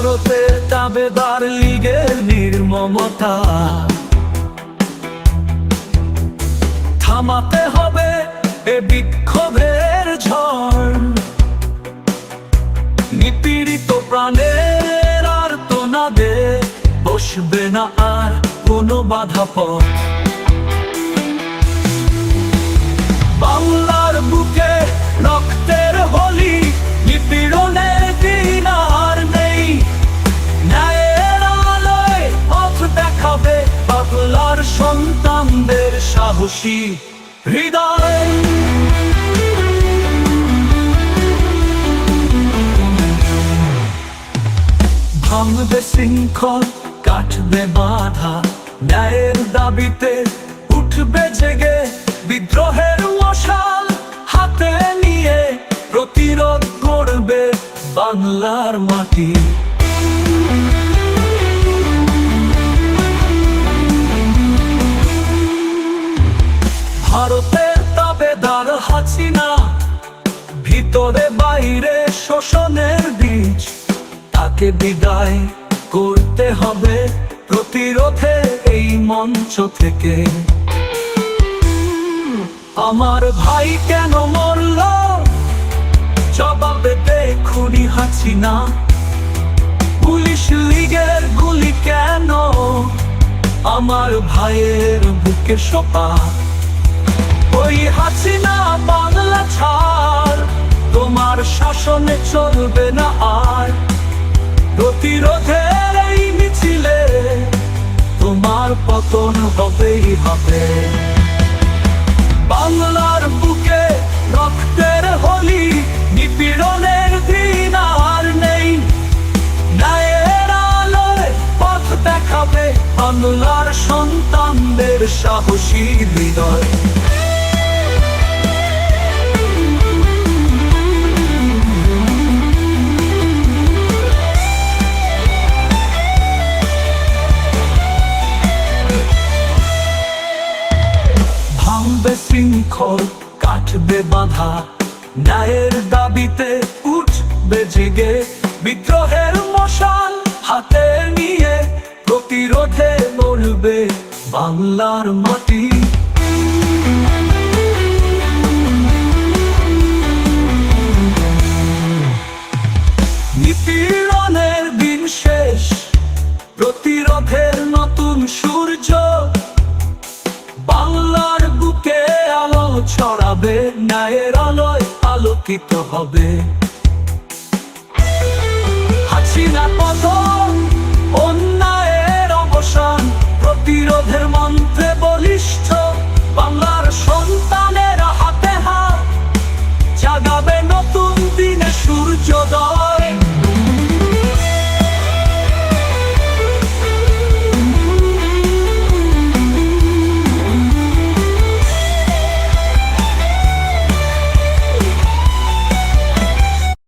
ভারতের দাবেদার লীগের নির্মমতা থামাতে হবে এ বিক্ষোভের ঝড়। নিপীড়িত প্রাণের আর্তনাদে বসবে না আর কোনো বাধা পথ। বাংলার বুকে রক্তের হোলি, নিপীড়নের দিন আর নেই। ন্যায়ের আলোয় পথ দেখাবে বাংলার সন্তানদের সাহসী হৃদয়। ভাঙবে শৃঙ্খল, কাটবে বাধা, ন্যায়ের দাবিতে উঠবে জেগে বিদ্রোহের মশাল হাতে নিয়ে প্রতিরোধ করবে বাংলার মাটি। ভারতের দাবেদার হাসিনা ভিতরে বাইরে শোষণের বীজ, তাকে বিদায় করতে হবে প্রতিরোধে এই মঞ্চ থেকে। আমার ভাই কেন মরল জবাবে দেখুনি হাসিনা। পুলিশ লীগের গুলি কেন আমার ভাইয়ের বুকে সোপা। ওই হাসিনা বাংলা ছাড়, তোমার শাসনে চলবে না আর। প্রতিরোধের এই মিছিলে তোমার পতন হবেই হবে। বাংলার বুকে রক্তের হোলি, নিপীড়নের দিন আর নেই। ন্যায়ের আলোয় পথ দেখাবে বাংলার সন্তানদের সাহসী হৃদয়। ভাঙবে শৃঙ্খল, কাটবে বাধা, ন্যায়ের দাবিতে উঠবে জেগে বিদ্রোহের মশাল হাতে নিয়ে প্রতিরোধে লড়বে বাংলার মাটি। নিপীড়নের দিন শেষ, প্রতিরোধের নতুন সূর্য বাংলার বুকে আলো ছড়াবে। ন্যায়ের আলোয় আলোকিত হবে হাসিনা পতন।